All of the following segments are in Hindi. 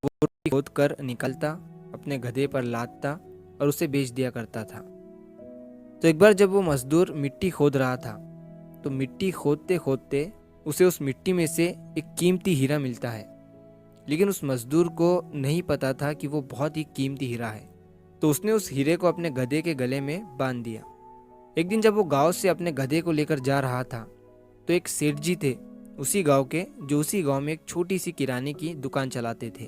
वो मिट्टी खोद कर निकलता, अपने गधे पर लादता और उसे बेच दिया करता था। तो एक बार जब वो मजदूर मिट्टी खोद रहा था, तो मिट्टी खोदते खोदते उसे उस मिट्टी में से एक कीमती हीरा मिलता है। लेकिन उस मजदूर को नहीं पता था कि वो बहुत ही कीमती हीरा है। तो उसने उस हीरे को अपने गधे के गले में बांध दिया। एक दिन जब वो गांव से अपने गधे को लेकर जा रहा था, तो एक सेठ जी थे उसी गांव के, जो उसी गांव में एक छोटी सी किराने की दुकान चलाते थे।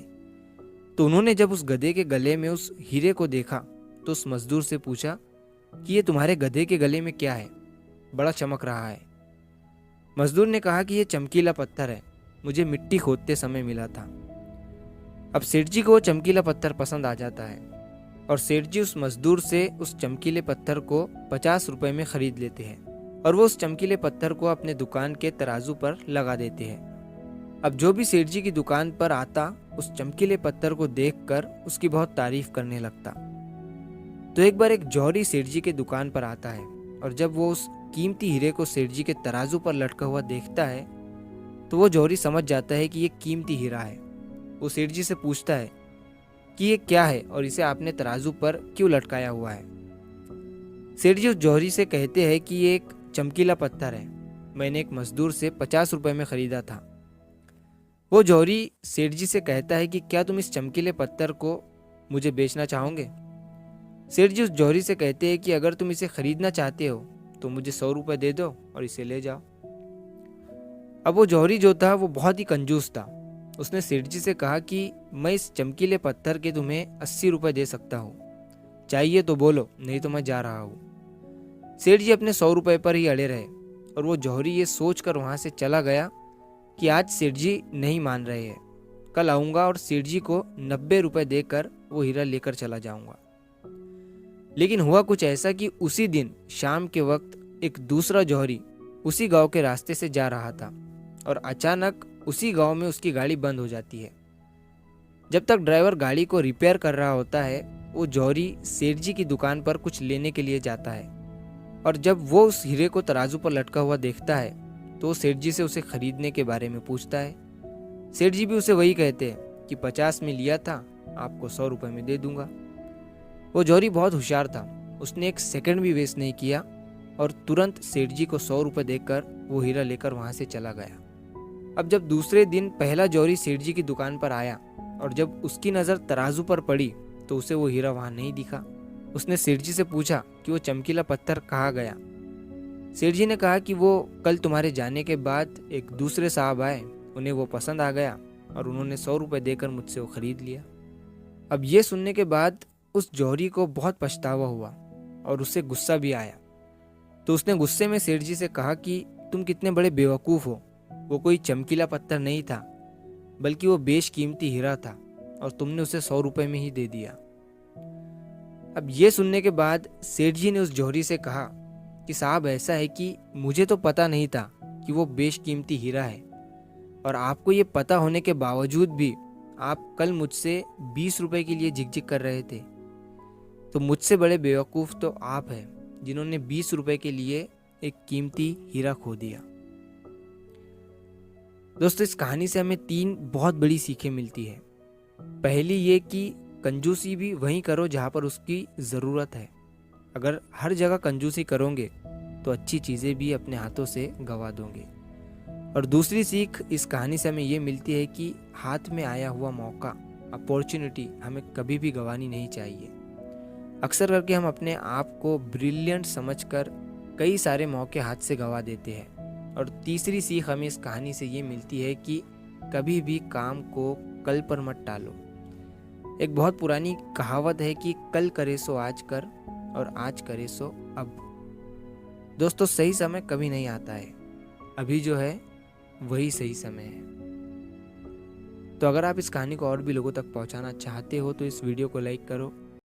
तो उन्होंने जब उस गधे के गले में उस हीरे को देखा, तो उस मजदूर से पूछा कि ये तुम्हारे गधे के गले में क्या है, बड़ा चमक रहा है। मजदूर ने कहा कि ये चमकीला पत्थर है, मुझे मिट्टी खोदते समय मिला था। अब सेठ जी को वो चमकीला पत्थर पसंद आ जाता है और सेठ जी उस मजदूर से उस चमकीले पत्थर को 50 रुपए में खरीद लेते हैं और वो उस चमकीले पत्थर को अपने दुकान के तराजू पर लगा देते हैं। अब जो भी सेठ जी की दुकान पर आता, उस चमकीले पत्थर को देखकर उसकी बहुत तारीफ करने लगता। तो एक बार एक जौहरी सेठ जी की दुकान पर आता है और जब वो उस कीमती हीरे को सेठ जी के तराजू पर लटका हुआ देखता है, तो वो जौहरी समझ जाता है कि ये कीमती हीरा है। वो सेठ जी से पूछता है कि ये क्या है और इसे आपने तराजू पर क्यों लटकाया हुआ है। सेठ जी उस जौहरी से कहते हैं कि ये एक चमकीला पत्थर है, मैंने एक मजदूर से 50 रुपए में खरीदा था। वो जौहरी सेठ जी से कहता है कि क्या तुम इस चमकीले पत्थर को मुझे बेचना चाहोगे। सेठ जी उस जौहरी से कहते हैं कि अगर तुम इसे खरीदना चाहते हो तो मुझे 100 रुपए दे दो और इसे ले जाओ। अब वो जौहरी जो था वो बहुत ही कंजूस था। उसने सेठ जी से कहा कि मैं इस चमकीले पत्थर के तुम्हें 80 रुपए दे सकता हूँ, चाहिए तो बोलो, नहीं तो मैं जा रहा हूँ। सेठ जी अपने 100 रुपए पर ही अड़े रहे और वो जौहरी ये सोच कर वहाँ से चला गया कि आज सेठ जी नहीं मान रहे हैं, कल आऊँगा और सेठ जी को 90 रुपए देकर वो हीरा लेकर चला जाऊँगा। लेकिन हुआ कुछ ऐसा कि उसी दिन शाम के वक्त एक दूसरा जौहरी उसी गांव के रास्ते से जा रहा था और अचानक उसी गांव में उसकी गाड़ी बंद हो जाती है। जब तक ड्राइवर गाड़ी को रिपेयर कर रहा होता है, वो जौहरी सेठ जी की दुकान पर कुछ लेने के लिए जाता है और जब वो उस हीरे को तराजू पर लटका हुआ देखता है, तो वो सेठ जी से उसे खरीदने के बारे में पूछता है। सेठ जी भी उसे वही कहते हैं कि 50 में लिया था, आपको 100 रुपए में दे दूंगा। वो जौहरी बहुत होशियार था, उसने एक सेकंड भी वेस्ट नहीं किया और तुरंत सेठ जी को 100 रुपए देकर वो हीरा लेकर वहां से चला गया। अब जब दूसरे दिन पहला जौहरी सेठ जी की दुकान पर आया और जब उसकी नज़र तराजू पर पड़ी, तो उसे वो हीरा वहां नहीं दिखा। उसने सेठ जी से पूछा कि वो चमकीला पत्थर कहाँ गया। सेठ जी ने कहा कि वो कल तुम्हारे जाने के बाद एक दूसरे साहब आए, उन्हें वो पसंद आ गया और उन्होंने 100 रुपए देकर मुझसे वो खरीद लिया। अब ये सुनने के बाद उस जौहरी को बहुत पछतावा हुआ और उसे गुस्सा भी आया। तो उसने गुस्से में सेठ जी से कहा कि तुम कितने बड़े बेवकूफ़ हो, वो कोई चमकीला पत्थर नहीं था, बल्कि वो बेशकीमती हीरा था और तुमने उसे 100 रुपए में ही दे दिया। अब ये सुनने के बाद सेठ जी ने उस जौहरी से कहा कि साहब, ऐसा है कि मुझे तो पता नहीं था कि वो बेशकीमती हीरा है और आपको ये पता होने के बावजूद भी आप कल मुझसे 20 रुपए के लिए झिकझिक कर रहे थे। तो मुझसे बड़े बेवकूफ़ तो आप हैं जिन्होंने 20 रुपए के लिए एक कीमती हीरा खो दिया। दोस्तों, इस कहानी से हमें 3 बहुत बड़ी सीखें मिलती है। पहली ये कि कंजूसी भी वहीं करो जहाँ पर उसकी ज़रूरत है। अगर हर जगह कंजूसी करोगे तो अच्छी चीज़ें भी अपने हाथों से गंवा दोगे। और दूसरी सीख इस कहानी से हमें ये मिलती है कि हाथ में आया हुआ मौका, अपॉर्चुनिटी हमें कभी भी गंवानी नहीं चाहिए। अक्सर करके हम अपने आप को ब्रिलियंट समझकर कई सारे मौके हाथ से गंवा देते हैं। और तीसरी सीख हमें इस कहानी से ये मिलती है कि कभी भी काम को कल पर मत टालो। एक बहुत पुरानी कहावत है कि कल करे सो आज कर और आज करे सो अब। दोस्तों, सही समय कभी नहीं आता है, अभी जो है वही सही समय है। तो अगर आप इस कहानी को और भी लोगों तक पहुंचाना चाहते हो तो इस वीडियो को लाइक करो,